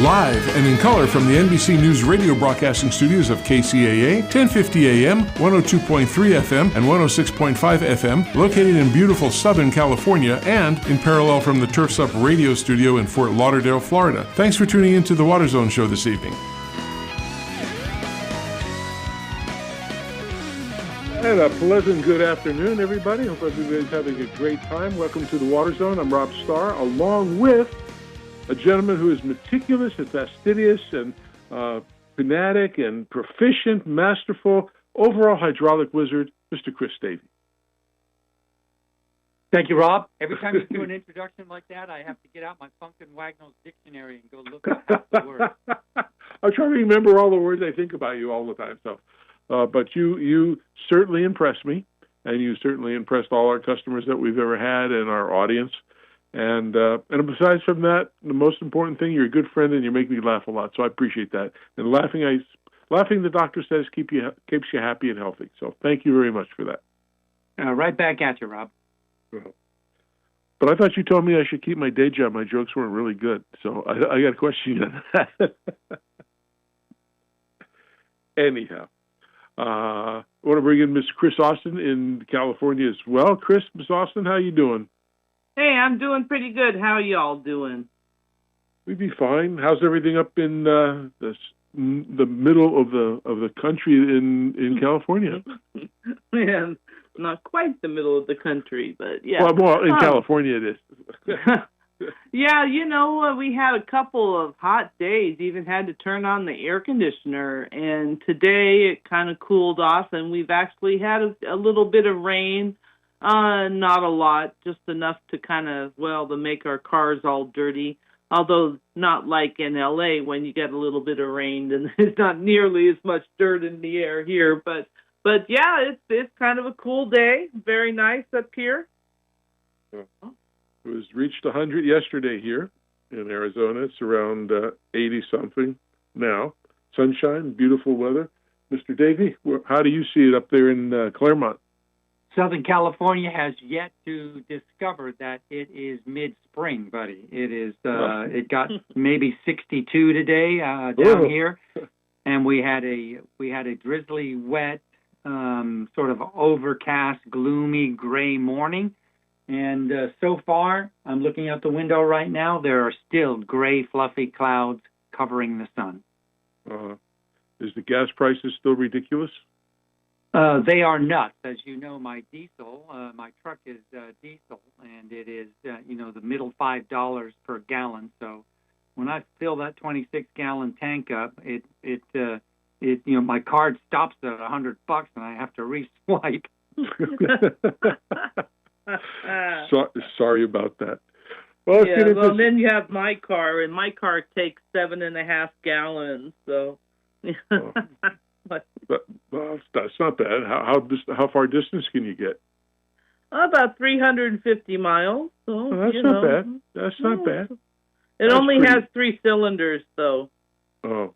Live and in color from the NBC News radio broadcasting studios of KCAA, 1050 AM, 102.3 FM, and 106.5 FM, located in beautiful Southern California, and in parallel from the Turf's Up radio studio in Fort Lauderdale, Florida. Thanks for tuning into the Water Zone show this evening. And a pleasant good afternoon, everybody. Hope everybody's having a great time. Welcome to the Water Zone. I'm Rob Starr, along with a gentleman who is meticulous and fastidious and fanatic and proficient, masterful, overall hydraulic wizard, Mr. Chris Davey. Thank you, Rob. Every time you do an introduction like that, I have to get out my Funkin' Wagnall's dictionary and go look at the words. I'm trying to remember all the words I think about you all the time. But you certainly impressed me, and you certainly impressed all our customers that we've ever had and our audience. And besides from that, the most important thing, you're a good friend and you make me laugh a lot. So I appreciate that. And laughing, the doctor says, keeps you happy and healthy. So thank you very much for that. Right back at you, Rob. But I thought you told me I should keep my day job. My jokes weren't really good. So I got a question on that. Anyhow, I want to bring in Miss Chris Austin in California as well. Chris, Miss Austin, how you doing? Hey, I'm doing pretty good. How y'all doing? We'd be fine. How's everything up in the middle of the country in California? Yeah, not quite the middle of the country, but yeah. Well, in California it is. Yeah, we had a couple of hot days. Even had to turn on the air conditioner, and today it kind of cooled off, and we've actually had a little bit of rain. Not a lot, just enough to to make our cars all dirty. Although not like in LA when you get a little bit of rain and there's not nearly as much dirt in the air here. But yeah, it's kind of a cool day. Very nice up here. It was reached 100 yesterday here in Arizona. It's around 80 something now. Sunshine, beautiful weather. Mr. Davey, how do you see it up there in Claremont? Southern California has yet to discover that it is mid-spring, buddy. It is. It got maybe 62 today down here, and we had a drizzly, wet, sort of overcast, gloomy, gray morning. And so far, I'm looking out the window right now. There are still gray, fluffy clouds covering the sun. Is the gas prices still ridiculous? They are nuts. As you know, my truck is diesel, and it is, the middle $5 per gallon. So when I fill that 26-gallon tank up, my card stops at $100, and I have to re-swipe. Sorry about that. Well, then you have my car, and my car takes 7.5 gallons. So. Well, that's not bad. How far distance can you get? About 350 miles. So, that's not bad. That's not bad. It only has 3 cylinders, though. Oh.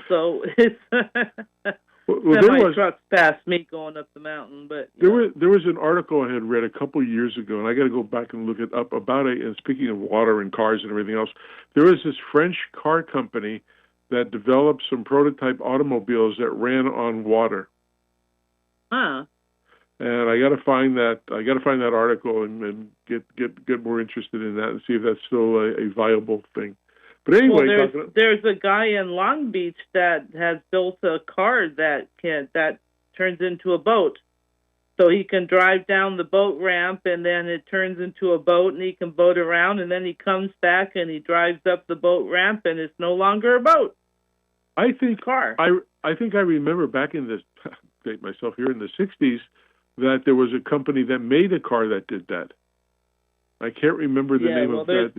So it's my truck's past me going up the mountain, but there was an article I had read a couple of years ago, and I got to go back and look it up about it. And speaking of water and cars and everything else, there was this French car company that developed some prototype automobiles that ran on water. Huh. And I got to find that. Article and get more interested in that and see if that's still a viable thing. But anyway, there's a guy in Long Beach that has built a car that turns into a boat. So he can drive down the boat ramp, and then it turns into a boat, and he can boat around, and then he comes back and he drives up the boat ramp, and it's no longer a boat. I think car. I think I remember back in the date myself here in the 60s that there was a company that made a car that did that. I can't remember the name of that.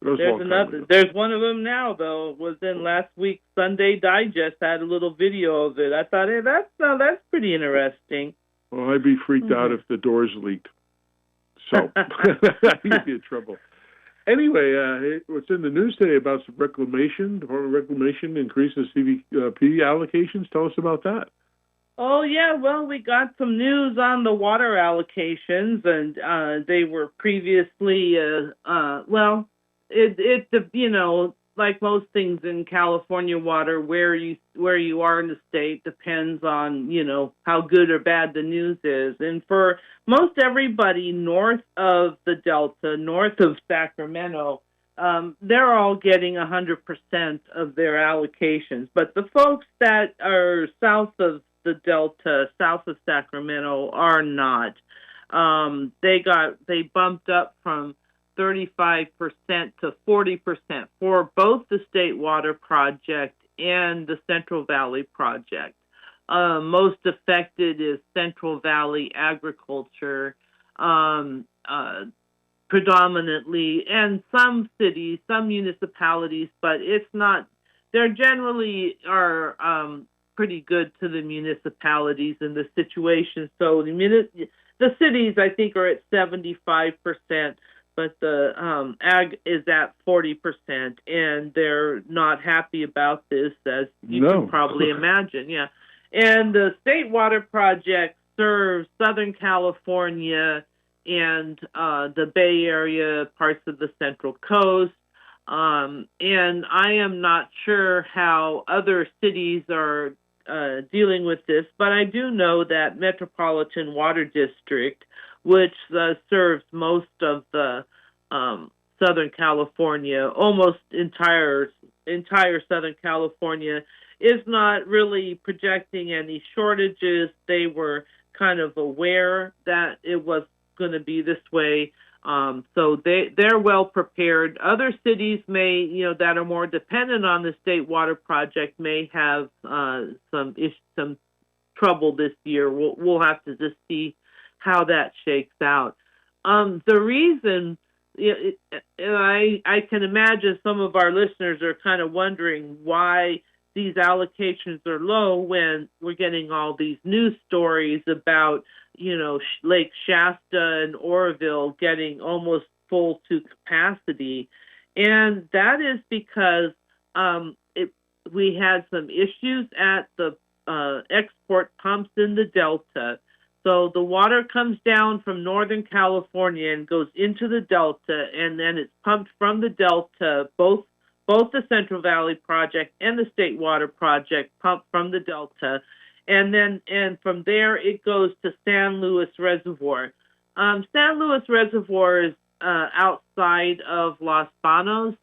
There's one of them now, though. It was in last week's Sunday Digest. Had a little video of it. I thought, hey, that's pretty interesting. Well, I'd be freaked out if the doors leaked. So I'd be in trouble. Anyway, what's in the news today about some reclamation? Department of Reclamation increases CVP allocations. Tell us about that. Oh, yeah. Well, we got some news on the water allocations, and they were previously, like most things in California water, where you are in the state depends on, how good or bad the news is. And for most everybody north of the Delta, north of Sacramento, they're all getting 100% of their allocations. But the folks that are south of the Delta, south of Sacramento, are not. They bumped up from 35% to 40% for both the State Water Project and the Central Valley Project. Most affected is Central Valley agriculture, predominantly, and some cities, some municipalities, but it's not. They generally are pretty good to the municipalities in the situation. So the cities, I think, are at 75%. But the ag is at 40%, and they're not happy about this, as you can probably imagine. Yeah, and the State Water Project serves Southern California and the Bay Area, parts of the Central Coast, and I am not sure how other cities are dealing with this, but I do know that Metropolitan Water District, which serves most of the Southern California, almost entire Southern California, is not really projecting any shortages. They were kind of aware that it was going to be this way, so they're well prepared. Other cities may, that are more dependent on the State Water Project, may have some trouble this year. We'll have to just see how that shakes out. The reason, I can imagine some of our listeners are kind of wondering why these allocations are low when we're getting all these news stories about, Lake Shasta and Oroville getting almost full to capacity. And that is because we had some issues at the export pumps in the Delta. So the water comes down from Northern California and goes into the Delta, and then it's pumped from the Delta. Both the Central Valley Project and the State Water Project pump from the Delta, and from there it goes to San Luis Reservoir. San Luis Reservoir is outside of Los Banos.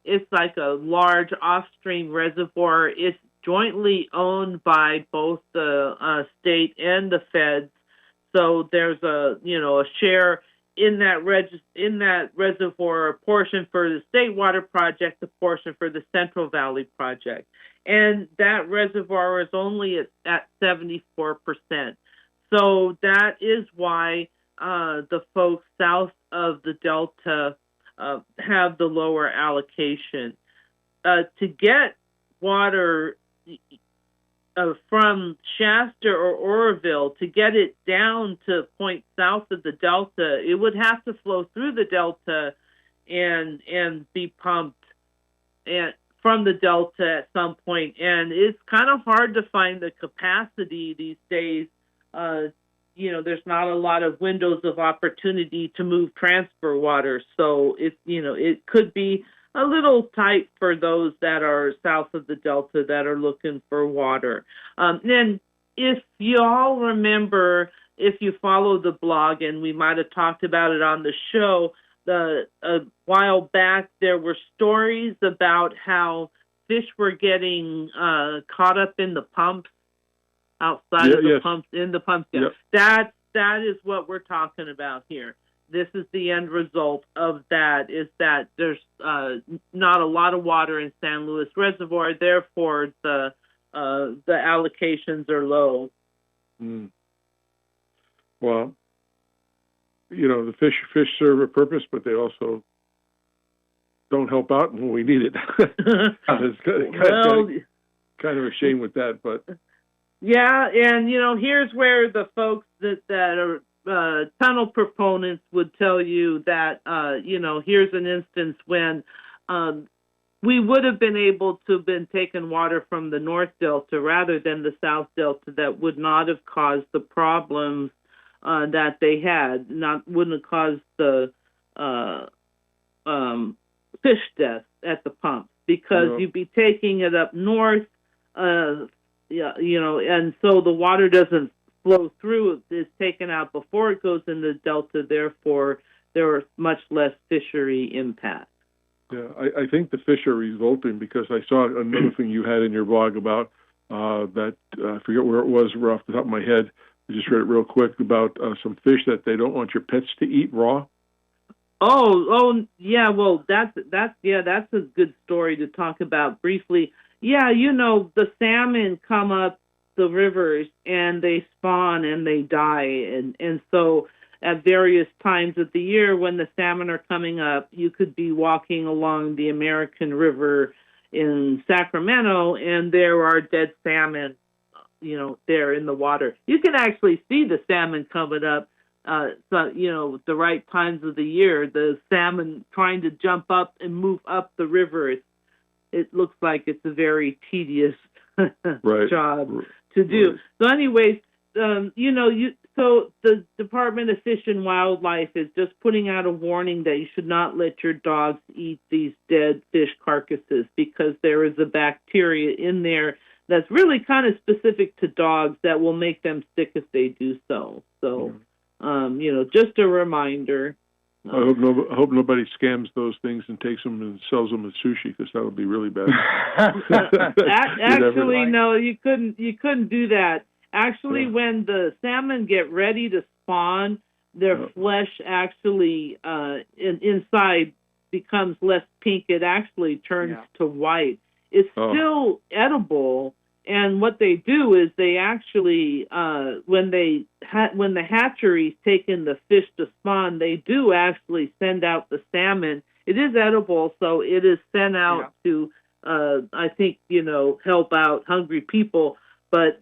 It's like a large off-stream reservoir. It's jointly owned by both the state and the feds. So there's a share in that reservoir, a portion for the State Water Project, a portion for the Central Valley Project, and that reservoir is only at 74%. So that is why the folks south of the Delta have the lower allocation. To get water from Shasta or Oroville, to get it down to points south of the Delta, it would have to flow through the Delta and be pumped from the Delta at some point. And it's kind of hard to find the capacity these days. There's not a lot of windows of opportunity to move transfer water. So it could be a little tight for those that are south of the Delta that are looking for water. Then if you all remember, if you follow the blog, and we might have talked about it on the show, a while back there were stories about how fish were getting caught up in the pumps, outside of the pumps, in the pumps. Yeah. That is what we're talking about here. This is the end result of that, is that there's not a lot of water in San Luis Reservoir, therefore the allocations are low. Mm. Well, the fish serve a purpose, but they also don't help out when we need it. It's kind of a shame with that, but yeah, and here's where the folks that are tunnel proponents would tell you that, here's an instance when we would have been able to have been taking water from the North Delta rather than the South Delta. That would not have caused the problems that they had, wouldn't have caused the fish deaths at the pumps, because you'd be taking it up north, and so the water doesn't flow through. It's taken out before it goes into the delta. Therefore, there are much less fishery impact. Yeah, I think the fish are revolting because I saw another thing you had in your blog about that, I forget where it was off the top of my head. I just read it real quick about some fish that they don't want your pets to eat raw. Oh, yeah. Well, that's a good story to talk about briefly. Yeah, the salmon come up the rivers and they spawn and they die, and so at various times of the year when the salmon are coming up, you could be walking along the American River in Sacramento, and there are dead salmon, there in the water. You can actually see the salmon coming up. The right times of the year, the salmon trying to jump up and move up the river. It looks like it's a very tedious job to do. Right. So anyways, so the Department of Fish and Wildlife is just putting out a warning that you should not let your dogs eat these dead fish carcasses because there is a bacteria in there that's really kind of specific to dogs that will make them sick if they do so. So, just a reminder. I hope nobody scams those things and takes them and sells them as sushi, because that would be really bad. Actually, no, you couldn't do that. Actually, when the salmon get ready to spawn, their flesh actually inside becomes less pink. It actually turns to white. It's still edible. And what they do is they actually, when the hatcheries take in the fish to spawn, they do actually send out the salmon. It is edible, so it is sent out to, I think, help out hungry people. But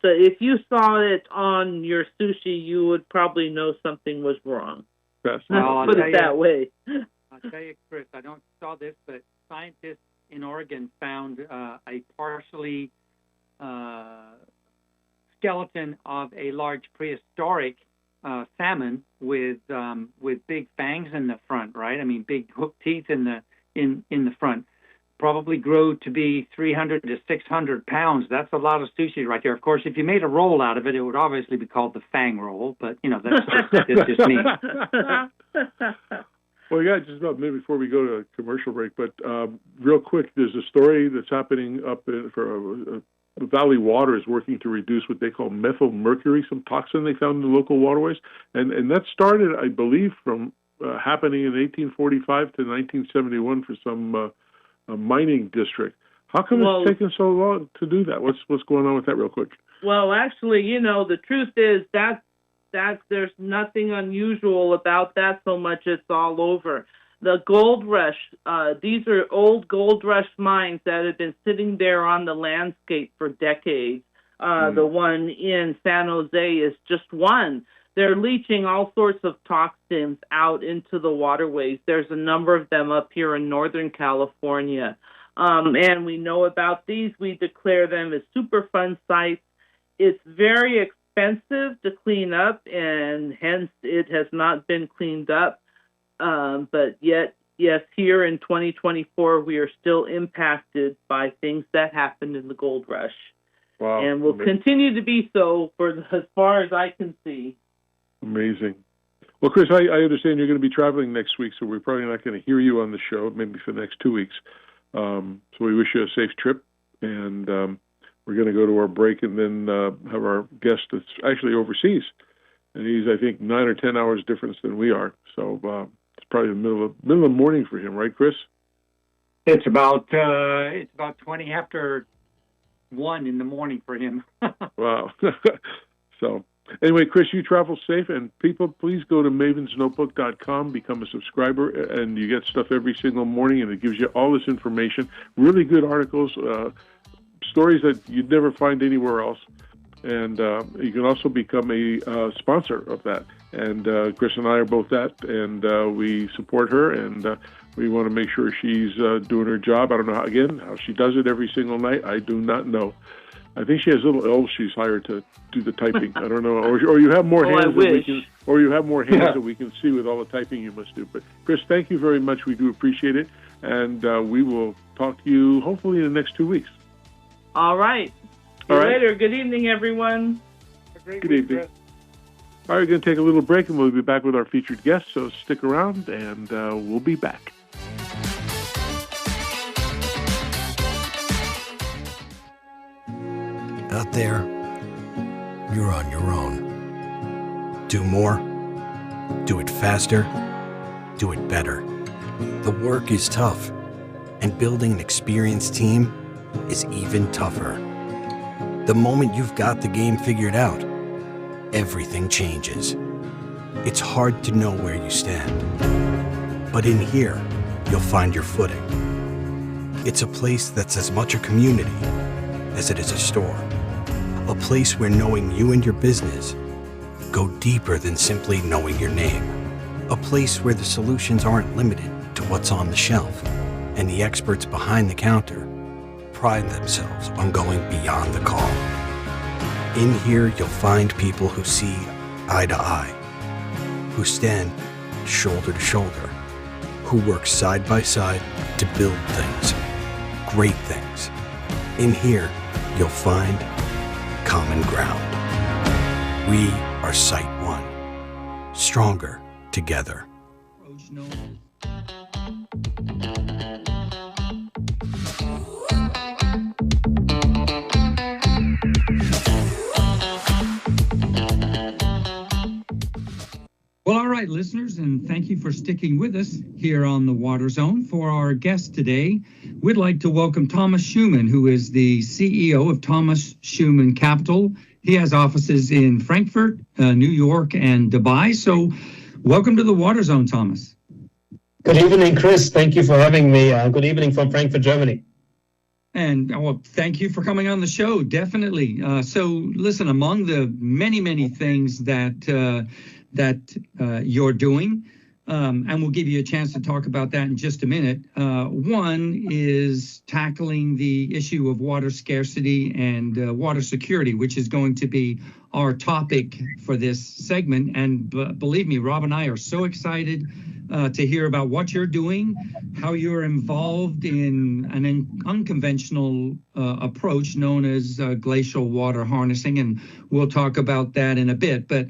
if you saw it on your sushi, you would probably know something was wrong. Well, put it that way. I'll tell you, Chris, I don't saw this, but scientists in Oregon found a partially skeleton of a large prehistoric salmon with big fangs in the front, right? I mean, big hook teeth in the front. Probably grew to be 300 to 600 pounds. That's a lot of sushi right there. Of course, if you made a roll out of it, it would obviously be called the fang roll. But that's just me. Well, we got just about a minute before we go to a commercial break. But real quick, there's a story that's happening up for Valley Water is working to reduce what they call methyl mercury, some toxin they found in the local waterways, and that started, I believe, from happening in 1845 to 1971 for some a mining district. How come it's taken so long to do that? What's going on with that real quick? Well, actually, the truth is that there's nothing unusual about that so much. It's all over. The gold rush, these are old gold rush mines that have been sitting there on the landscape for decades. The one in San Jose is just one. They're leaching all sorts of toxins out into the waterways. There's a number of them up here in Northern California. And we know about these. We declare them as Superfund sites. It's very expensive to clean up, and hence it has not been cleaned up. But yet, yes, here in 2024, we are still impacted by things that happened in the gold rush. Wow. And will continue to be so for as far as I can see. Amazing. Well, Chris, I understand you're going to be traveling next week, so we're probably not going to hear you on the show, maybe for the next 2 weeks. So we wish you a safe trip, and we're going to go to our break and then have our guest that's actually overseas. And he's, I think, 9 or 10 hours difference than we are. So it's probably the middle of the morning for him, right, Chris? It's about 20 after 1 in the morning for him. Wow. So anyway, Chris, you travel safe, and people, please go to mavensnotebook.com, become a subscriber, and you get stuff every single morning, and it gives you all this information, really good articles, stories that you'd never find anywhere else. And you can also become a sponsor of that. And Chris and I are both that, and we support her, and we want to make sure she's doing her job. I don't know how she does it every single night. I do not know. I think she has little elves she's hired to do the typing. I don't know, or you have more hands that we can see with all the typing you must do. But Chris, thank you very much. We do appreciate it, and we will talk to you hopefully in the next 2 weeks. All right. See you later. Good evening, everyone. Good evening. Chris. All right, we're going to take a little break, and we'll be back with our featured guest, so stick around, and we'll be back. Out there, you're on your own. Do more, do it faster, do it better. The work is tough, and building an experienced team is even tougher. The moment you've got the game figured out, everything changes. It's hard to know where you stand. But in here, you'll find your footing. It's a place that's as much a community as it is a store. A place where knowing you and your business go deeper than simply knowing your name. A place where the solutions aren't limited to what's on the shelf, and the experts behind the counter pride themselves on going beyond the call. In here, you'll find people who see eye to eye, who stand shoulder to shoulder, who work side by side to build things, great things. In here, you'll find common ground. We are Site One, stronger together. Well, all right, listeners, and thank you for sticking with us here on the Water Zone. For our guest today, we'd like to welcome Thomas Schumann, who is the CEO of Thomas Schumann Capital. He has offices in Frankfurt, New York, and Dubai. So welcome to the Water Zone, Thomas. Good evening, Chris. Thank you for having me. Good evening from Frankfurt, Germany. And well, thank you for coming on the show, definitely. So listen, among the many things that you're doing, and we'll give you a chance to talk about that in just a minute. One is tackling the issue of water scarcity and water security, which is going to be our topic for this segment. And believe me, Rob and I are so excited to hear about what you're doing, how you're involved in an unconventional approach known as glacial water harnessing, and we'll talk about that in a bit. But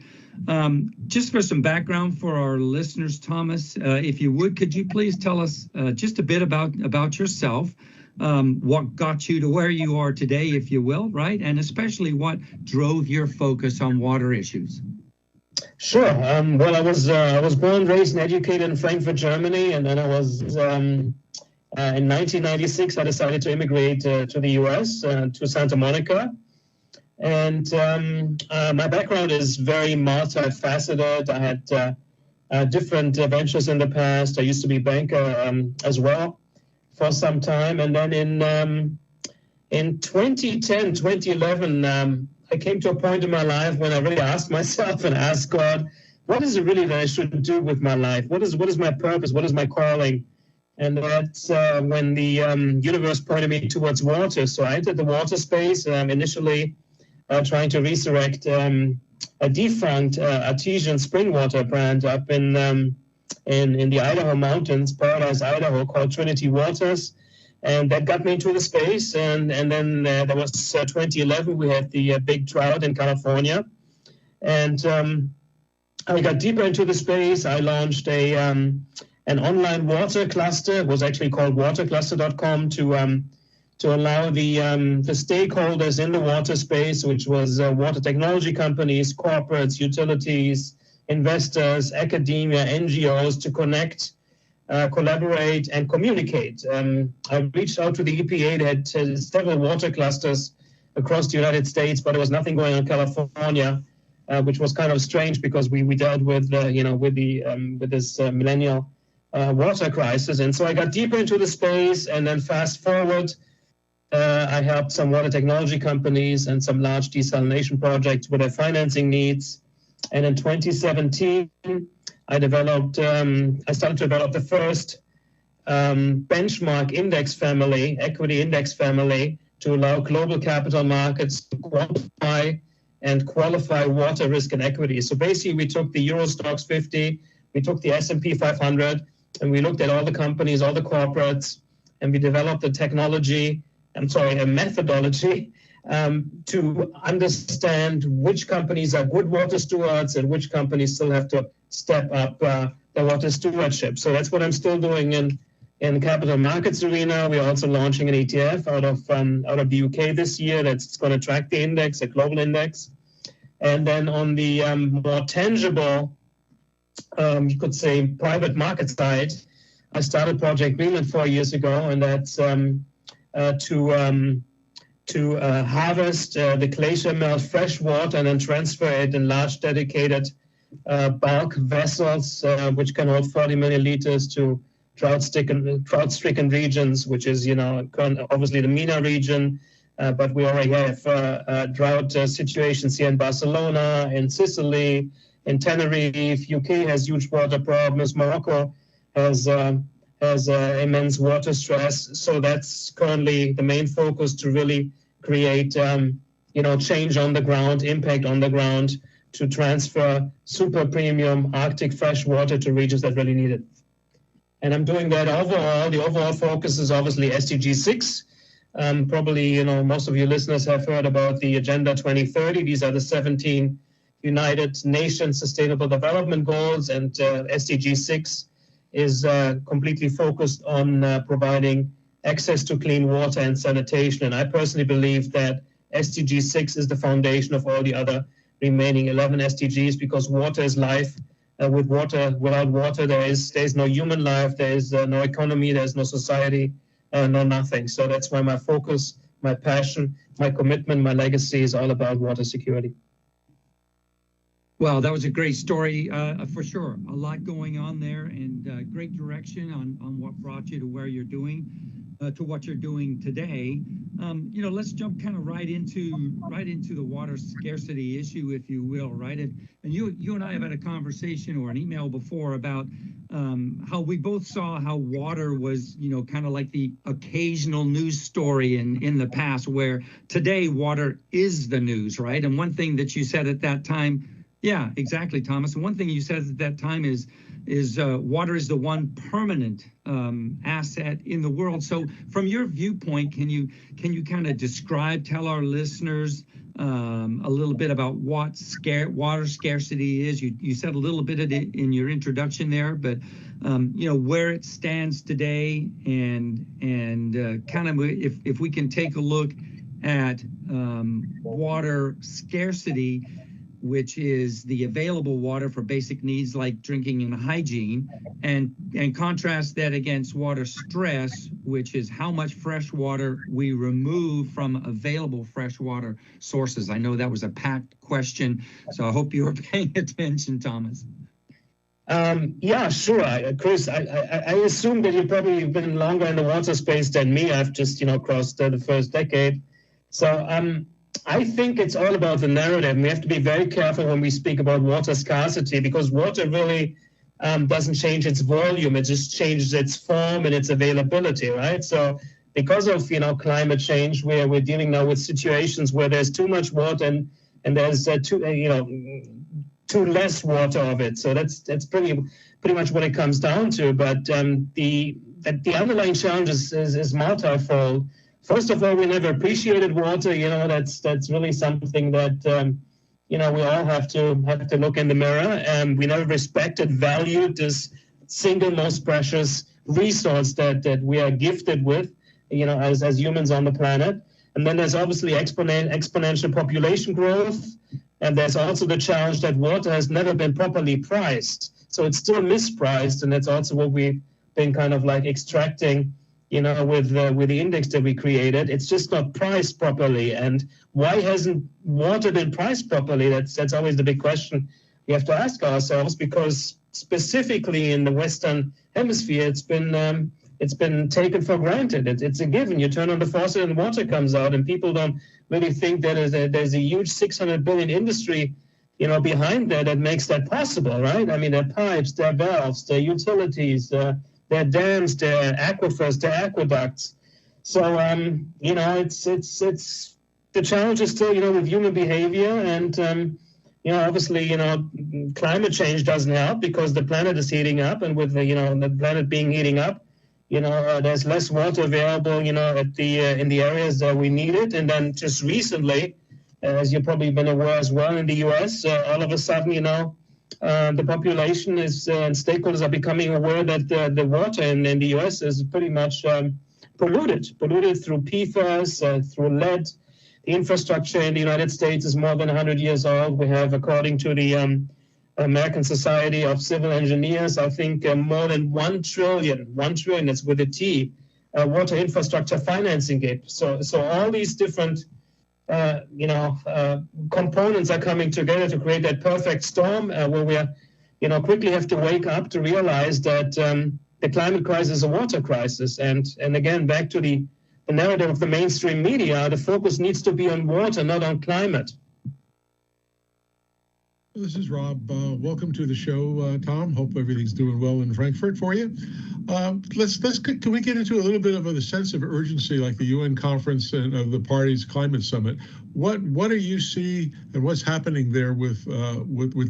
just for some background for our listeners, Thomas, if you would, could you please tell us just a bit about yourself, what got you to where you are today, if you will, right? And especially what drove your focus on water issues. Sure. Well, I was born, raised, and educated in Frankfurt, Germany, and then I was in 1996. I decided to immigrate to the U.S. To Santa Monica. And my background is very multifaceted. I had different ventures in the past. I used to be a banker as well for some time. And then in 2010, 2011, I came to a point in my life when I really asked myself and asked God, what is it really that I should do with my life? What is my purpose? What is my calling? And that's when the universe pointed me towards water. So I entered the water space initially, trying to resurrect a defunct artesian spring water brand up in the Idaho mountains, Paradise, Idaho, called Trinity Waters. And that got me into the space. And then there was 2011, we had the big drought in California. And I got deeper into the space. I launched an online water cluster. It was actually called watercluster.com to allow the stakeholders in the water space, which was water technology companies, corporates, utilities, investors, academia, NGOs, to connect, collaborate, and communicate. I reached out to the EPA. They had several water clusters across the United States, but there was nothing going on in California, which was kind of strange because we dealt with this millennial water crisis. And so I got deeper into the space, and then fast forward, I helped some water technology companies and some large desalination projects with their financing needs. And in 2017, I started to develop the first benchmark index family, equity index family, to allow global capital markets to quantify and qualify water risk and equity. So basically, we took the Euro Stoxx 50, we took the S&P 500, and we looked at all the companies, all the corporates, and we developed a methodology to understand which companies are good water stewards and which companies still have to step up their water stewardship. So that's what I'm still doing in the capital markets arena. We're also launching an ETF out of the UK this year that's going to track the index, a global index. And then on the more tangible, you could say, private market side, I started Project Greenland 4 years ago, and that's to harvest the glacier melt fresh water and then transfer it in large dedicated bulk vessels, which can hold 40 million liters to drought-stricken regions, which is, obviously the MENA region, but we already have drought situations here in Barcelona, in Sicily, in Tenerife. UK has huge water problems. Morocco has immense water stress. So that's currently the main focus, to really create, change on the ground, impact on the ground, to transfer super premium Arctic fresh water to regions that really need it. And I'm doing that overall. The overall focus is obviously SDG 6. Probably, most of your listeners have heard about the Agenda 2030. These are the 17 United Nations Sustainable Development Goals, and SDG 6 is completely focused on providing access to clean water and sanitation. And I personally believe that SDG 6 is the foundation of all the other remaining 11 SDGs, because water is life. Without water, there is no human life, there is no economy, there is no society, no nothing. So that's why my focus, my passion, my commitment, my legacy is all about water security. Well, that was a great story, for sure. A lot going on there, and great direction on what brought you to where you're doing, to what you're doing today. Let's jump kind of right into the water scarcity issue, if you will, right? And you and I have had a conversation or an email before about how we both saw how water was, kind of like the occasional news story in the past, where today water is the news, right? And one thing that you said at that time. Yeah, exactly, Thomas. And one thing you said at that time is water is the one permanent asset in the world. So from your viewpoint, can you kind of tell our listeners a little bit about what water scarcity is? You said a little bit of it in your introduction there, but where it stands today, and kind of if we can take a look at water scarcity, which is the available water for basic needs like drinking and hygiene, and contrast that against water stress, which is how much fresh water we remove from available freshwater sources. I know that was a packed question, so I hope you were paying attention, Thomas. Yeah, sure. Chris, I assume that you've probably been longer in the water space than me. I've just, crossed the first decade. So I think it's all about the narrative. We have to be very careful when we speak about water scarcity, because water really doesn't change its volume. It just changes its form and its availability, right? So because of, climate change, we're dealing now with situations where there's too much water and there's too less water of it. So that's pretty much what it comes down to. But the underlying challenge is multifold. First of all, we never appreciated water. That's really something that we all have to look in the mirror. And we never respected, valued this single most precious resource that we are gifted with, as humans on the planet. And then there's obviously exponential population growth, and there's also the challenge that water has never been properly priced. So it's still mispriced, and that's also what we've been kind of like extracting. With the index that we created, it's just not priced properly. And why hasn't water been priced properly? That's always the big question we have to ask ourselves, because specifically in the Western Hemisphere, it's been taken for granted. It's a given. You turn on the faucet and water comes out, and people don't really think that there's a huge 600 billion industry, behind that makes that possible, right? I mean, their pipes, their valves, their utilities, their dams, their aquifers, their aqueducts. So, it's the challenge is still, with human behavior, and obviously, climate change doesn't help because the planet is heating up, and with the planet heating up, there's less water available, at the in the areas that we need it. And then just recently, as you've probably been aware as well, in the U.S., all of a sudden, the population is and stakeholders are becoming aware that the water in the U.S. is pretty much polluted through PFAS, through lead. The infrastructure in the United States is more than 100 years old. We have, according to the American Society of Civil Engineers, I think more than 1 trillion, that's with a T, water infrastructure financing gap. So all these different components are coming together to create that perfect storm where we quickly have to wake up to realize that the climate crisis is a water crisis. And again, back to the narrative of the mainstream media, the focus needs to be on water, not on climate. This is Rob. Welcome to the show, Tom. Hope everything's doing well in Frankfurt for you. Can we get into a little bit of a sense of urgency, like the UN conference and of the parties' climate summit? What do you see, and what's happening there with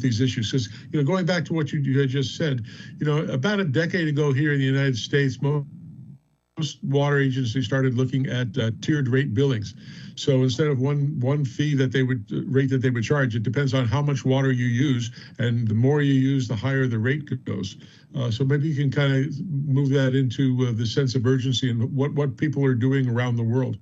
these issues? Because going back to what you had just said, about a decade ago here in the United States, most water agencies started looking at tiered rate billings. So instead of one fee that they would charge, it depends on how much water you use, and the more you use, the higher the rate goes. So maybe you can kind of move that into the sense of urgency and what people are doing around the world.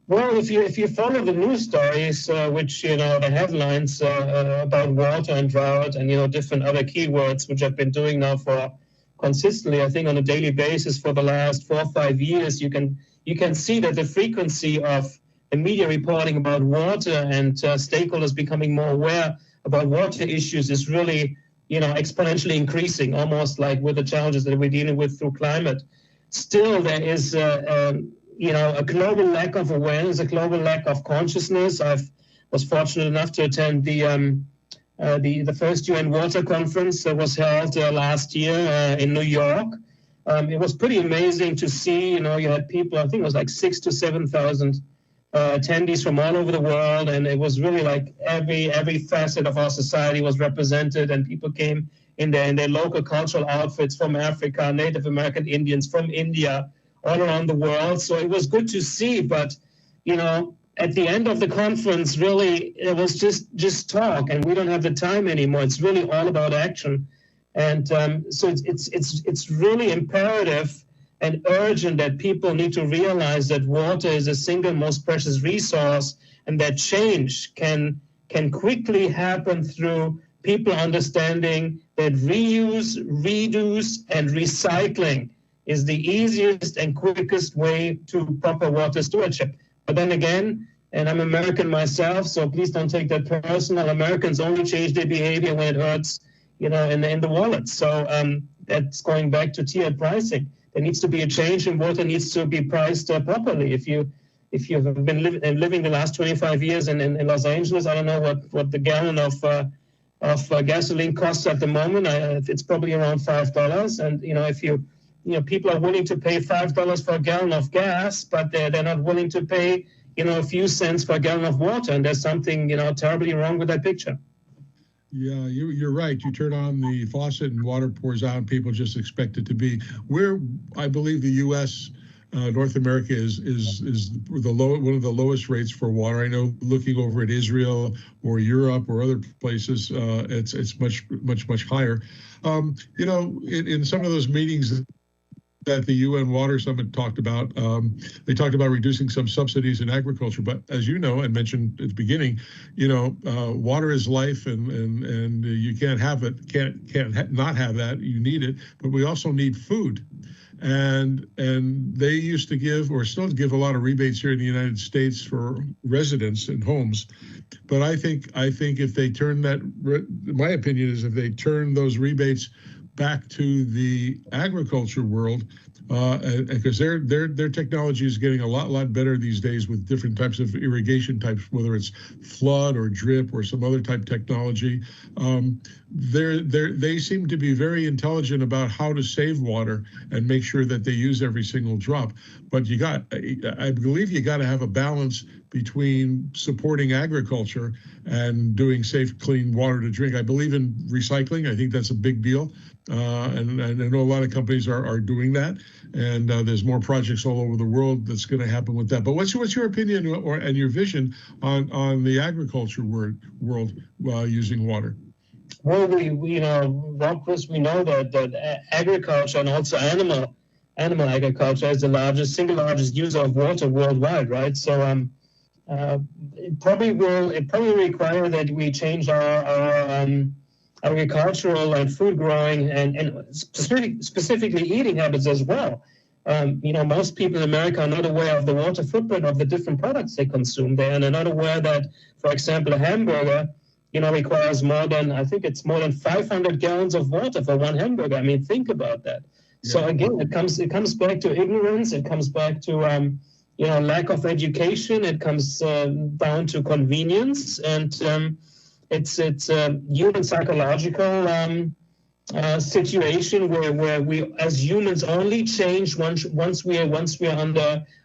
Well, if you follow the news stories, which the headlines about water and drought and different other keywords, which I've been doing now for consistently, I think on a daily basis for the last 4 or 5 years, you can see that the frequency of the media reporting about water and stakeholders becoming more aware about water issues is really, exponentially increasing, almost like with the challenges that we're dealing with through climate. Still, there is, a global lack of awareness, a global lack of consciousness. I was fortunate enough to attend the first UN Water Conference that was held last year in New York. It was pretty amazing to see, you had people, I think it was like 6,000 to 7,000 attendees from all over the world. And it was really like every facet of our society was represented, and people came in their local cultural outfits from Africa, Native American Indians from India, all around the world. So it was good to see, but, at the end of the conference, really, it was just talk, and we don't have the time anymore. It's really all about action. And so it's really imperative and urgent that people need to realize that water is the single most precious resource, and that change can quickly happen through people understanding that reuse, reduce, and recycling is the easiest and quickest way to proper water stewardship. But then again, and I'm American myself, so please don't take that personal. Americans only change their behavior when it hurts, in the wallet. So that's going back to tiered pricing. There needs to be a change, and water needs to be priced properly. If you've been living the last 25 years in Los Angeles, I don't know what the gallon of gasoline costs at the moment. It's probably around $5. And if people are willing to pay $5 for a gallon of gas, but they're not willing to pay a few cents for a gallon of water, and there's something terribly wrong with that picture. Yeah, you're right. You turn on the faucet and water pours out, and people just expect it to be. I believe the U.S. North America is one of the lowest rates for water. I know, looking over at Israel or Europe or other places, it's much higher. In some of those meetings that the UN Water Summit talked about, they talked about reducing some subsidies in agriculture. But as you know, and mentioned at the beginning, water is life, and you can't not have that. You need it, but we also need food. And they used to give, or still give, a lot of rebates here in the United States for residents and homes. But I think if they turn that, my opinion is, if they turn those rebates back to the agriculture world, because their technology is getting a lot better these days with different types of irrigation types, whether it's flood or drip or some other type technology. They seem to be very intelligent about how to save water and make sure that they use every single drop. But I believe you got to have a balance between supporting agriculture and doing safe, clean water to drink. I believe in recycling. I think that's a big deal. And I know a lot of companies are doing that. And there's more projects all over the world that's going to happen with that. But what's your opinion and your vision on the agriculture world using water? Well, Rob, Chris, we know that agriculture and also animal agriculture is the single largest user of water worldwide, right? So it probably require that we change our agricultural and food growing and specifically eating habits as well. Most people in America are not aware of the water footprint of the different products they consume there, and they're not aware that, for example, a hamburger, requires more than 500 gallons of water for one hamburger. I mean, think about that. Yeah. So again, it comes back to ignorance. It comes back to lack of education. It comes down to convenience, and it's a human psychological situation where we as humans only change once we are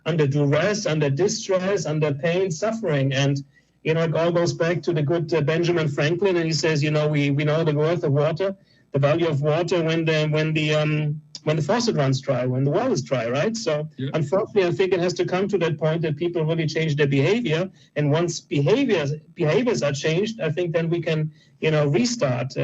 under duress, under distress, under pain, suffering, and it all goes back to the good Benjamin Franklin, and he says, we know the worth of water, the value of water when the faucet runs dry, when the well is dry, right? So Unfortunately, I think it has to come to that point that people really change their behavior, and once behaviors are changed, I think then we can restart.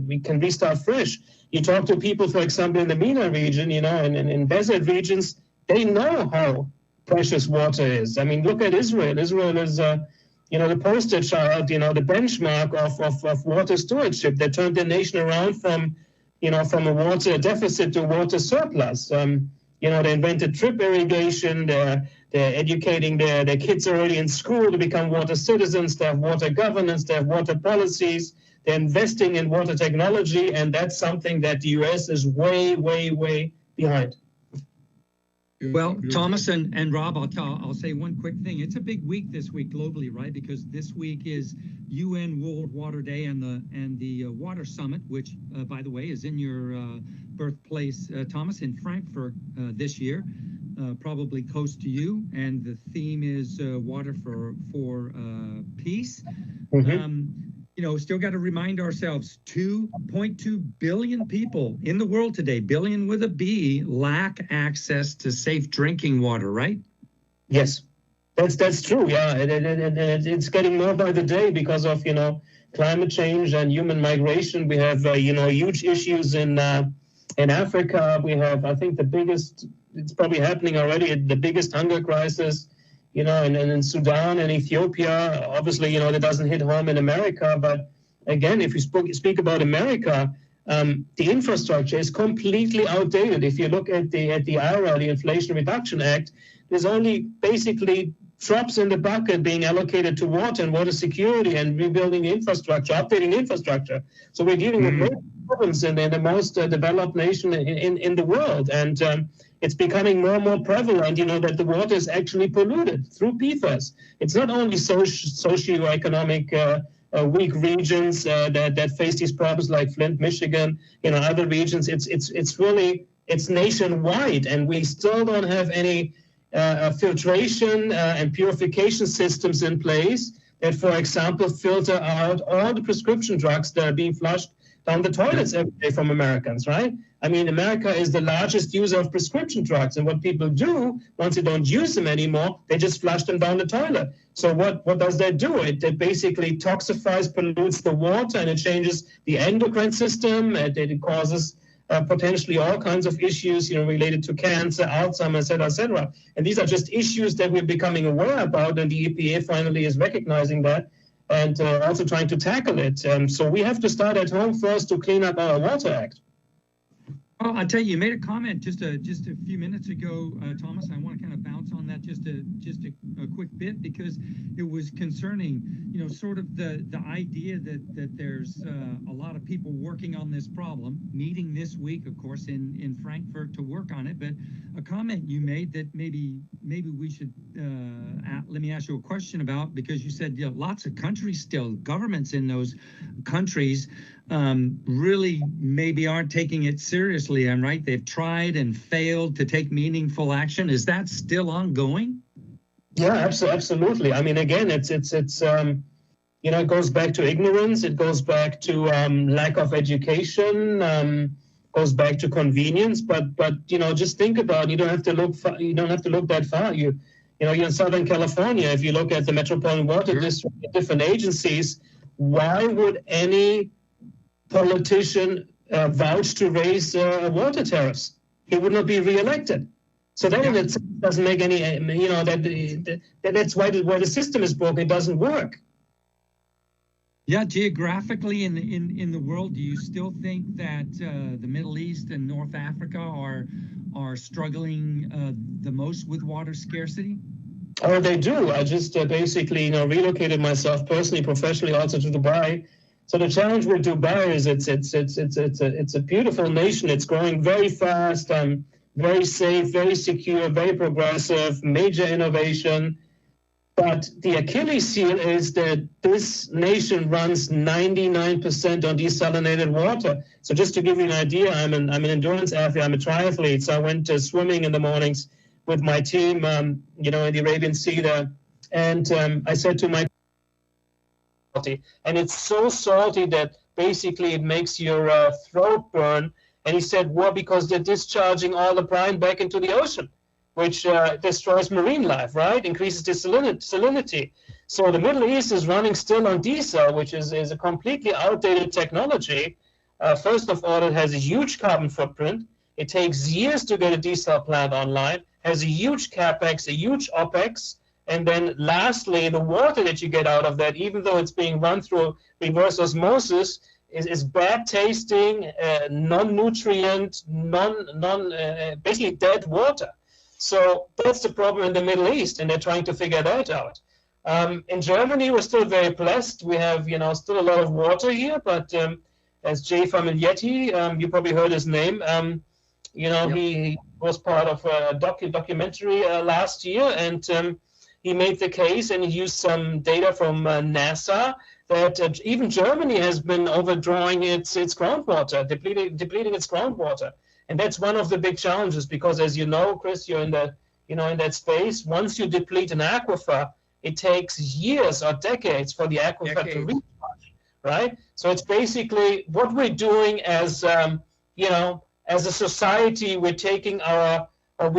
We can restart fresh. You talk to people, for example, in the MENA region, and in desert regions, they know how precious water is. I mean, look at Israel. Israel is the poster child, the benchmark of water stewardship that turned the nation around from a water deficit to water surplus. They invented drip irrigation. They're educating their kids already in school to become water citizens. They have water governance. They have water policies. They're investing in water technology, and that's something that the U.S. is way, way, way behind. Well, Thomas and Rob, I'll say one quick thing. It's a big week this week globally, right? Because this week is UN World Water Day and the Water Summit, which, by the way, is in your birthplace, Thomas, in Frankfurt this year, probably close to you. And the theme is water for peace. Mm-hmm. Still got to remind ourselves, 2.2 billion people in the world today, billion with a B, lack access to safe drinking water, right? Yes, that's true. Yeah, it's getting more by the day because of, climate change and human migration. We have, huge issues in Africa. We have, I think, it's probably happening already, the biggest hunger crisis and in Sudan and Ethiopia. Obviously, that doesn't hit home in America. But again, if you speak about America, the infrastructure is completely outdated. If you look at the IRA, the Inflation Reduction Act, there's only basically drops in the bucket being allocated to water and water security and rebuilding infrastructure, updating infrastructure. So we're dealing with great problems in the most developed nation in the world. And it's becoming more and more prevalent, that the water is actually polluted through PFAS. It's not only socioeconomic weak regions that face these problems like Flint, Michigan, other regions. It's nationwide, and we still don't have any filtration and purification systems in place that, for example, filter out all the prescription drugs that are being flushed down the toilets every day from Americans, right? I mean, America is the largest user of prescription drugs, and what people do, once they don't use them anymore, they just flush them down the toilet. So what does that do? It basically toxifies, pollutes the water, and it changes the endocrine system, and it causes potentially all kinds of issues, related to cancer, Alzheimer's, et cetera. And these are just issues that we're becoming aware about, and the EPA finally is recognizing that and also trying to tackle it. So we have to start at home first to clean up our Water Act. Well, I'll tell you made a comment just a few minutes ago, Thomas. I want to kind of bounce on that just a quick bit because it was concerning, sort of the idea that there's a lot of people working on this problem, meeting this week, of course, in Frankfurt to work on it. But a comment you made that maybe we should let me ask you a question about, because you said lots of countries still, governments in those countries really maybe aren't taking it seriously. I'm right. They've tried and failed to take meaningful action. Is that still ongoing? Yeah, absolutely. I mean, again, it's it goes back to ignorance. It goes back to lack of education. Goes back to convenience. But just think about it. You don't have to look far, you don't have to look that far. You're in Southern California. If you look at the Metropolitan Water District, different agencies, why would any politician vouch to raise water tariffs? He would not be reelected. So that in itself doesn't make any, that's why the system is broken. It doesn't work. Yeah, geographically in the world, do you still think that the Middle East and North Africa are struggling the most with water scarcity? Oh, they do. I just basically relocated myself personally, professionally, also to Dubai. So the challenge with Dubai is it's a beautiful nation. It's growing very fast, very safe, very secure, very progressive, major innovation. But the Achilles heel is that this nation runs 99% on desalinated water. So just to give you an idea, I'm an endurance athlete. I'm a triathlete. So I went swimming in the mornings with my team, in the Arabian Sea there. And I said to my and it's so salty that basically it makes your throat burn. And he said, well, because they're discharging all the brine back into the ocean, which destroys marine life, right? Increases the salinity. So the Middle East is running still on diesel, which is a completely outdated technology. First of all, it has a huge carbon footprint. It takes years to get a diesel plant online, has a huge capex, a huge opex. And then lastly, the water that you get out of that, even though it's being run through reverse osmosis, is bad tasting, non-nutrient, basically dead water. So that's the problem in the Middle East, and they're trying to figure that out. In Germany, we're still very blessed. We have, still a lot of water here, but as Jay Famiglietti, you probably heard his name. He was part of a documentary last year, and he made the case, and he used some data from NASA that even Germany has been overdrawing its groundwater, depleting its groundwater. And that's one of the big challenges, because as you know, Chris, you're in that space. Once you deplete an aquifer, it takes years or decades for the aquifer to recharge, right? So it's basically what we're doing as as a society. We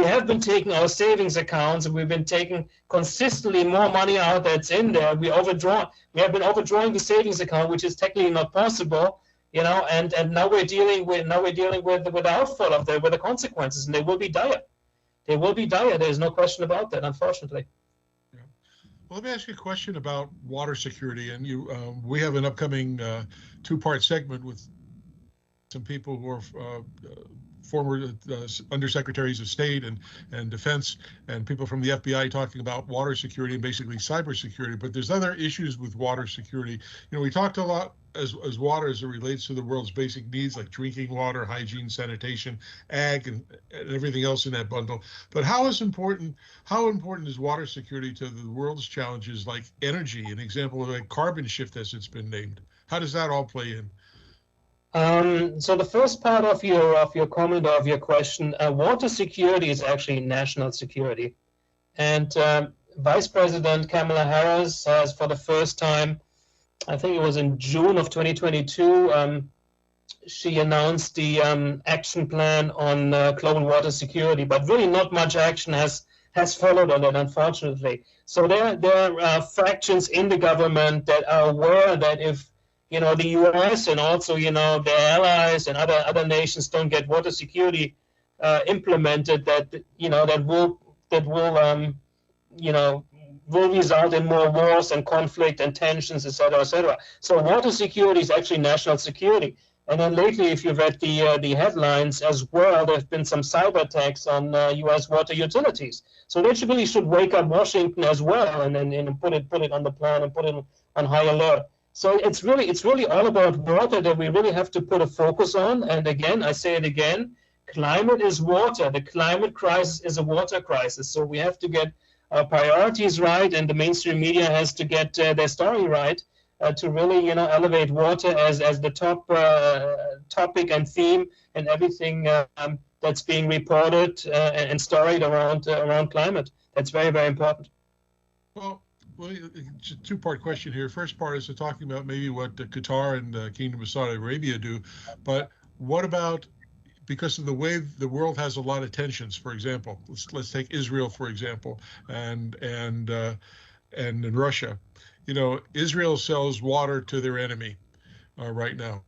have been taking our savings accounts, and we've been taking consistently more money out that's in there. We have been overdrawing the savings account, which is technically not possible. And now we're dealing with the outfall of with the consequences, and they will be dire. They will be dire. There's no question about that, unfortunately. Yeah. Well, let me ask you a question about water security. And we have an upcoming two-part segment with some people who are former undersecretaries of state and defense, and people from the FBI talking about water security and basically cybersecurity. But there's other issues with water security. We talked a lot as water as it relates to the world's basic needs, like drinking water, hygiene, sanitation, ag, and everything else in that bundle. But how important is water security to the world's challenges like energy, an example of a carbon shift as it's been named? How does that all play in? So the first part of your comment, of your question, water security is actually national security. And Vice President Kamala Harris has, for the first time, I think it was in June of 2022, she announced the action plan on global water security, but really not much action has followed on that, unfortunately. So there are factions in the government that are aware that if the U.S. and also their allies and other nations don't get water security implemented, that will result in more wars and conflict and tensions, etc., etc. So water security is actually national security. And then lately, if you've read the headlines as well, there have been some cyber attacks on U.S. water utilities. So that really should wake up Washington as well, and put it on the plan and put it on high alert. So it's really all about water that we really have to put a focus on. And again, I say it again, climate is water. The climate crisis is a water crisis. So we have to get our priorities right, and the mainstream media has to get their story right to really, elevate water as the top topic and theme and everything that's being reported and storied around climate. That's very, very important. Well, it's a two-part question here. First part is talking about maybe what Qatar and Kingdom of Saudi Arabia do, but what about because of the way the world has a lot of tensions? For example, let's take Israel for example, and in Russia. Israel sells water to their enemy right now.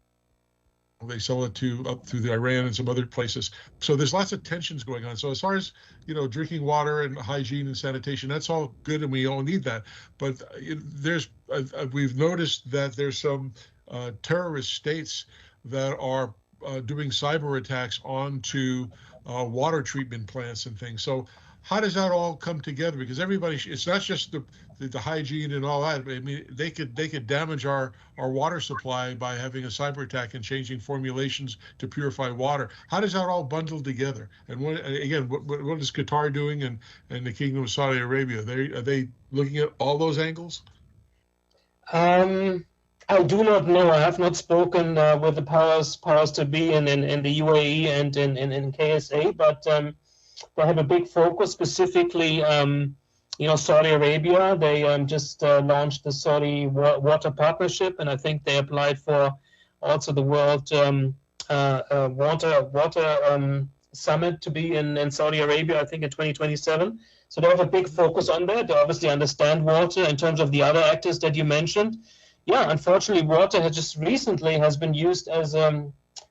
They sell it to up through the Iran and some other places. So there's lots of tensions going on. So as far as drinking water and hygiene and sanitation, that's all good, and we all need that. But we've noticed that there's some terrorist states that are doing cyber attacks onto water treatment plants and things. So how does that all come together? Because it's not just the hygiene and all that. I mean, they could damage our water supply by having a cyber attack and changing formulations to purify water. How does that all bundle together? And what is Qatar doing, and the Kingdom of Saudi Arabia? Are they looking at all those angles? I do not know. I have not spoken with the powers to be in the UAE and in KSA, but they have a big focus specifically. Saudi Arabia. They just launched the Saudi Water Partnership, and I think they applied for also the World Water Summit to be in Saudi Arabia, I think in 2027. So they have a big focus on that. They obviously understand water in terms of the other actors that you mentioned. Yeah, unfortunately, water has been used as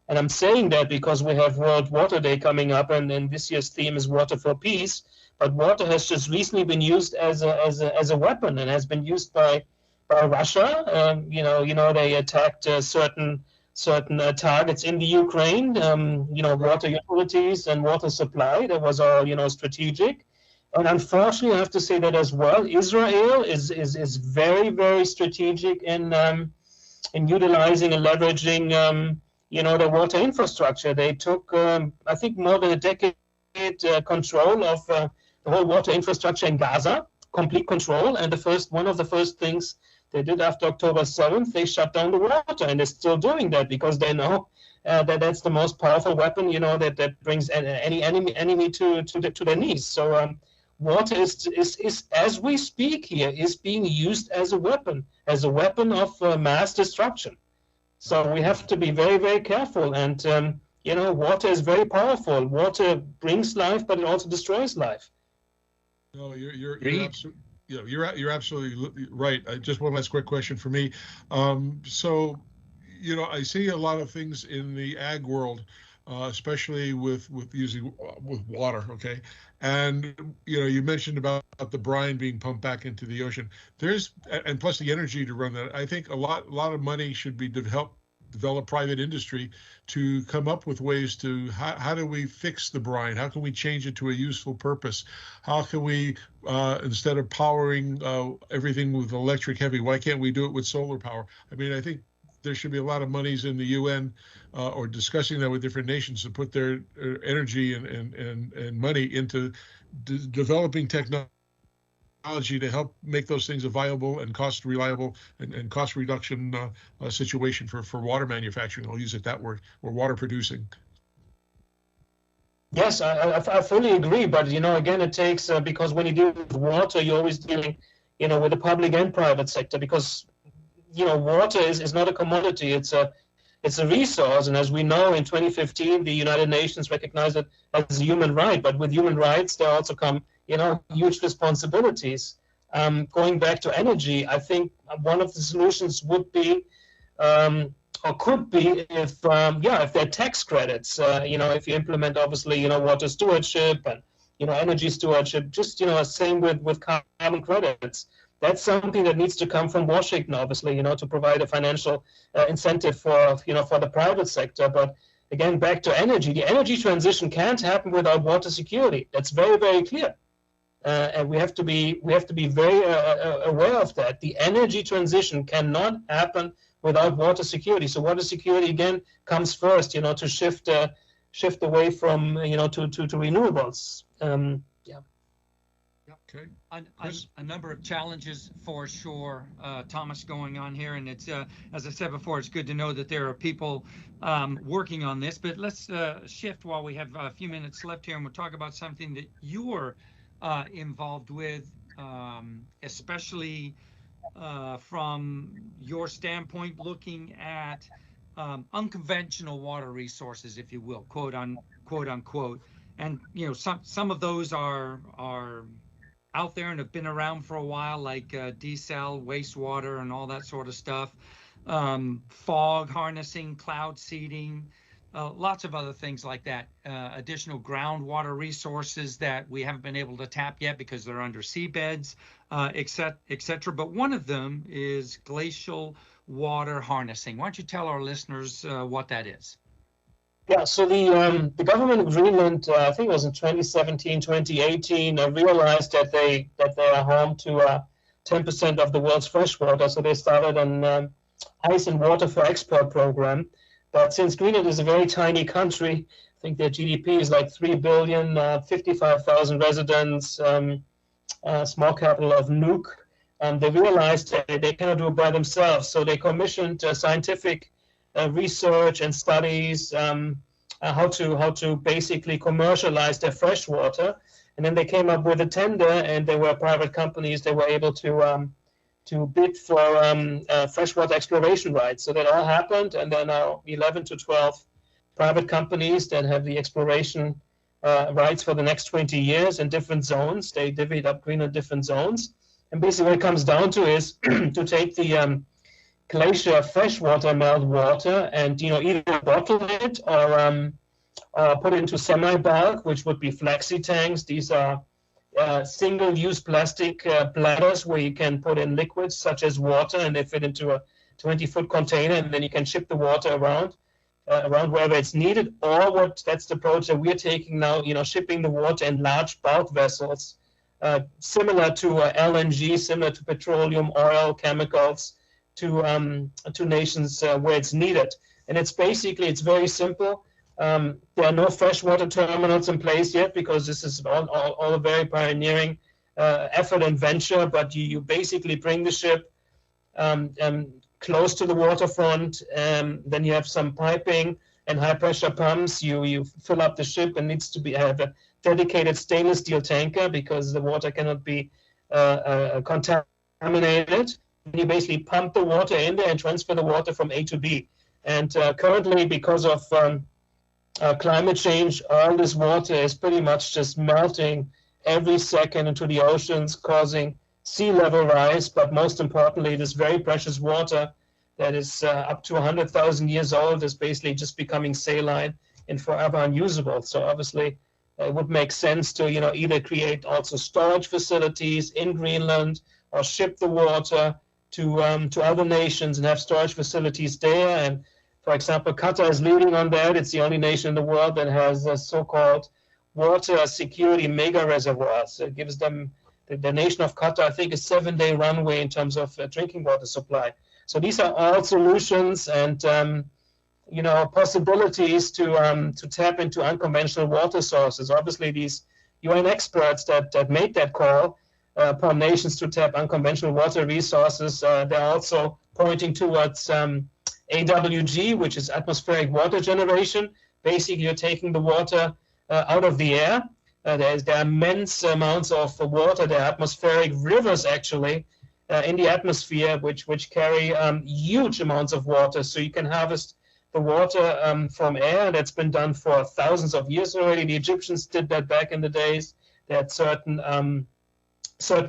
and I'm saying that because we have World Water Day coming up, and this year's theme is Water for Peace. But water has just recently been used as a weapon, and has been used by Russia. They attacked certain targets in the Ukraine. Water utilities and water supply. That was all strategic. And unfortunately, I have to say that as well. Israel is very, very strategic in utilizing and leveraging the water infrastructure. They took I think more than a decade control of the whole water infrastructure in Gaza, complete control. And one of the first things they did after October 7th, they shut down the water, and they're still doing that because they know that that's the most powerful weapon, that brings any enemy to their knees. So water is as we speak here, is being used as a weapon of mass destruction. So we have to be very, very careful. And water is very powerful. Water brings life, but it also destroys life. No, you're absolutely. You're absolutely right. Just one last quick question for me. So, I see a lot of things in the ag world, especially with using with water. Okay, and you mentioned about the brine being pumped back into the ocean. And plus the energy to run that. I think a lot of money should be develop private industry to come up with ways to how do we fix the brine? How can we change it to a useful purpose? How can we, instead of powering everything with electric heavy, why can't we do it with solar power? I mean, I think there should be a lot of monies in the UN or discussing that with different nations to put their energy and money into developing technology to help make those things a viable and cost reliable and cost reduction situation for water manufacturing. I'll use it that word, or water producing. Yes, I fully agree. But, again, it takes, because when you deal with water, you're always dealing, with the public and private sector, because, water is not a commodity. It's a resource. And as we know, in 2015, the United Nations recognized it as a human right. But with human rights, there also come huge responsibilities. Going back to energy, I think one of the solutions would be, or could be, if there are tax credits. If you implement, obviously, water stewardship and energy stewardship. Just same with carbon credits. That's something that needs to come from Washington, obviously, to provide a financial incentive for the private sector. But again, back to energy. The energy transition can't happen without water security. That's very, very clear. And we have to be very aware of that. The energy transition cannot happen without water security. So water security again comes first, to shift away from to renewables. Okay. A number of challenges for sure, Thomas, going on here, and it's as I said before, it's good to know that there are people working on this. But let's shift while we have a few minutes left here, and we'll talk about something that you're involved with. especially from your standpoint, looking at unconventional water resources, if you will, quote unquote. And some of those are out there and have been around for a while, like desal, wastewater, and all that sort of stuff. Fog harnessing, cloud seeding, lots of other things like that. Additional groundwater resources that we haven't been able to tap yet because they're under seabeds, et cetera. But one of them is glacial water harnessing. Why don't you tell our listeners what that is? Yeah, so the government of Greenland, I think it was in 2017, 2018, realized that they are home to 10% of the world's freshwater. So they started an ice and water for export program. But since Greenland is a very tiny country, I think their GDP is like 3 billion, 55,000 residents, small capital of Nuuk. They realized that they cannot do it by themselves. So they commissioned scientific research and studies how to basically commercialize their fresh water, and then they came up with a tender, and they were private companies. They were able to bid for freshwater exploration rights. So that all happened, and there are now 11 to 12 private companies that have the exploration rights for the next 20 years in different zones. They divvied up Greenland different zones, and basically what it comes down to is to take the glacier freshwater meltwater and either bottle it or put it into semi-bulk, which would be flexi tanks. These are single-use plastic bladders where you can put in liquids such as water, and they fit into a 20-foot container, and then you can ship the water around wherever it's needed. Or that's the approach that we're taking now, shipping the water in large bulk vessels, similar to LNG, similar to petroleum, oil, chemicals, to nations where it's needed. And it's very simple. There are no freshwater terminals in place yet because this is all a very pioneering effort and venture, but you basically bring the ship close to the waterfront, then you have some piping and high pressure pumps. You fill up the ship, and needs to have a dedicated stainless steel tanker because the water cannot be contaminated. You basically pump the water in there and transfer the water from A to B. And currently, because of climate change, all this water is pretty much just melting every second into the oceans, causing sea level rise. But most importantly, this very precious water that is up to 100,000 years old is basically just becoming saline and forever unusable. So obviously, it would make sense to either create also storage facilities in Greenland or ship the water to other nations and have storage facilities there. And for example, Qatar is leading on that. It's the only nation in the world that has a so-called water security mega reservoirs. It gives them, the nation of Qatar, I think, a 7-day runway in terms of drinking water supply. So these are all solutions and possibilities to tap into unconventional water sources. Obviously, these UN experts that made that call upon nations to tap unconventional water resources, they're also pointing towards AWG, which is atmospheric water generation. Basically, you're taking the water out of the air. There are immense amounts of water. There are atmospheric rivers, actually, in the atmosphere, which carry huge amounts of water. So you can harvest the water from air. That's been done for thousands of years already. The Egyptians did that back in the days. They had certain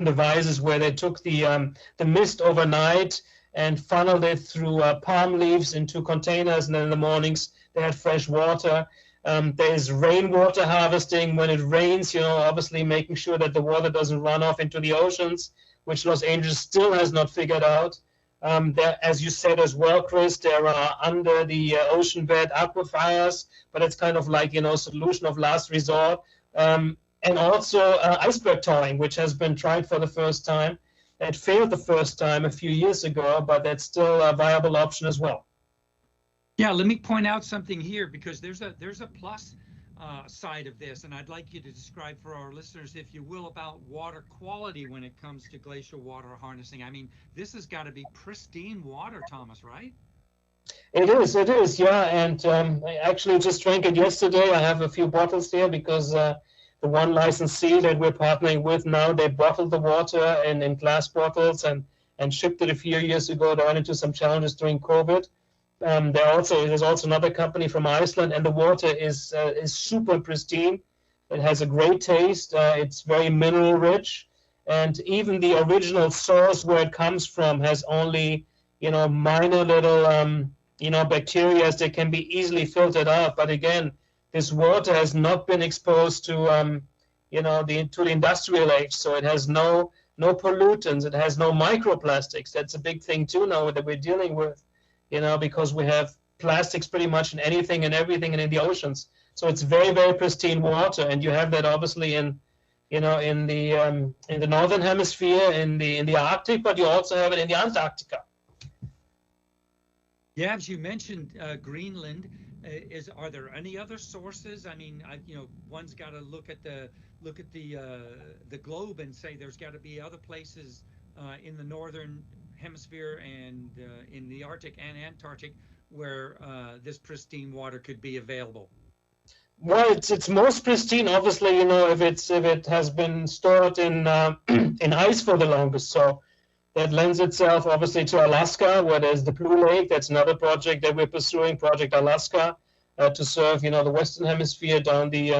devices where they took the mist overnight and funneled it through palm leaves into containers, and then in the mornings they had fresh water. There's rainwater harvesting when it rains, obviously making sure that the water doesn't run off into the oceans, which Los Angeles still has not figured out. There, as you said as well, Chris, there are under the ocean bed aquifers, but it's kind of like, solution of last resort. And also iceberg towing, which has been tried for the first time. It failed the first time a few years ago, but that's still a viable option as well. Yeah, let me point out something here, because there's a plus side of this, and I'd like you to describe for our listeners, if you will, about water quality when it comes to glacial water harnessing. I mean, this has got to be pristine water, Thomas, right? It is, yeah. And I actually just drank it yesterday. I have a few bottles here because the one licensee that we're partnering with now, they bottled the water in glass bottles and shipped it a few years ago. They ran into some challenges during COVID. There's also another company from Iceland, and the water is super pristine. It has a great taste. It's very mineral rich, and even the original source where it comes from has only minor little bacteria that can be easily filtered out. But again, this water has not been exposed to the industrial age, so it has no pollutants. It has no microplastics. That's a big thing too now that we're dealing with. Because we have plastics pretty much in anything and everything and in the oceans. So it's very, very pristine water, and you have that obviously in the northern hemisphere, in the Arctic, but you also have it in the Antarctica. Yeah, as you mentioned, Greenland. Are there any other sources? I mean, one's got to look at the globe and say there's got to be other places in the northern hemisphere and in the Arctic and Antarctic where this pristine water could be available. Well, it's most pristine, obviously, if it has been stored in ice for the longest. So that lends itself obviously to Alaska, where there's the Blue Lake. That's another project that we're pursuing, Project Alaska, to serve the Western Hemisphere down the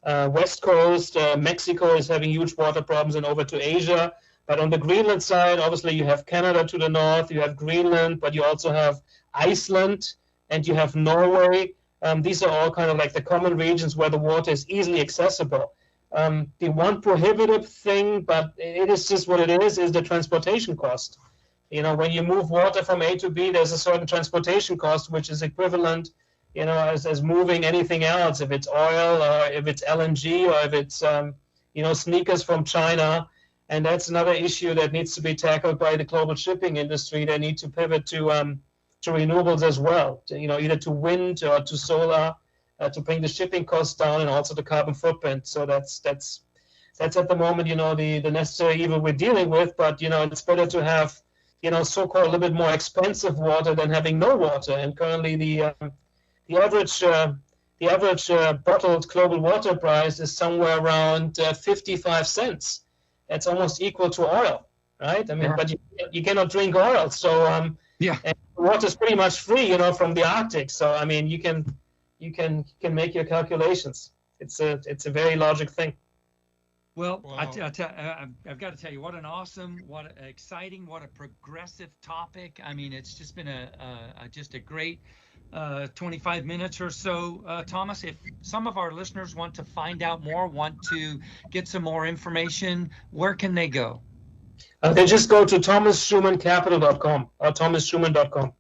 West Coast. Mexico is having huge water problems, and over to Asia. But on the Greenland side, obviously, you have Canada to the north, you have Greenland, but you also have Iceland, and you have Norway. These are all kind of like the common regions where the water is easily accessible. The one prohibitive thing, but it is just what it is the transportation cost. When you move water from A to B, there's a certain transportation cost, which is equivalent, as moving anything else, if it's oil or if it's LNG or if it's, sneakers from China. And that's another issue that needs to be tackled by the global shipping industry. They need to pivot to renewables as well, either to wind or to solar, to bring the shipping costs down and also the carbon footprint. So that's at the moment, the necessary evil we're dealing with. But it's better to have so-called a little bit more expensive water than having no water. And currently, the average bottled global water price is somewhere around 55 cents. That's almost equal to oil, right? I mean, but you cannot drink oil, so and water is pretty much free, from the Arctic. So I mean, you can make your calculations. It's a very logic thing. Well, wow. I've got to tell you, what an awesome, what exciting, what a progressive topic. I mean, it's just been just a great 25 minutes or so. Thomas, if some of our listeners want to find out more, want to get some more information, where can they go? They just go to thomasschumanncapital.com or thomasschumann.com.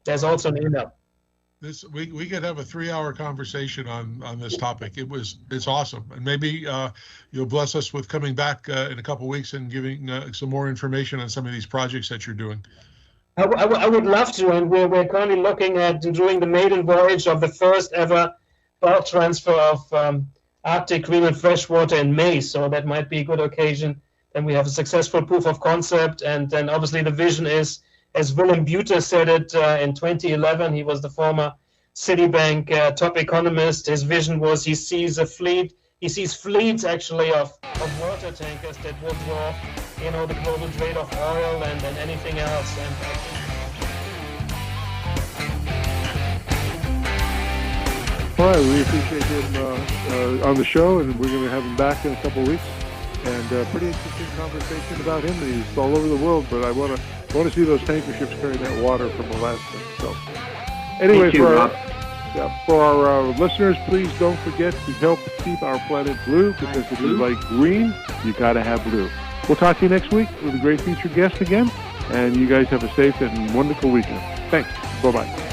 There's also an email. We could have a 3-hour conversation on this topic. It's awesome, and maybe you'll bless us with coming back in a couple of weeks and giving some more information on some of these projects that you're doing. I would love to, and we're currently looking at doing the maiden voyage of the first ever bulk transfer of Arctic Greenland freshwater in May. So that might be a good occasion. Then we have a successful proof of concept, and then obviously the vision is, as Willem Buter said it in 2011, he was the former Citibank top economist. His vision was he sees fleets actually of water tankers that will draw, the global trade of oil and anything else. And all right, we appreciate him on the show, and we're going to have him back in a couple of weeks. And pretty interesting conversation about him. He's all over the world, but I want to see those tanker ships carrying that water from Alaska. So, anyway, for our listeners, please don't forget to help keep our planet blue, because if you like green, you got to have blue. We'll talk to you next week with a great featured guest again, and you guys have a safe and wonderful weekend. Thanks. Bye-bye.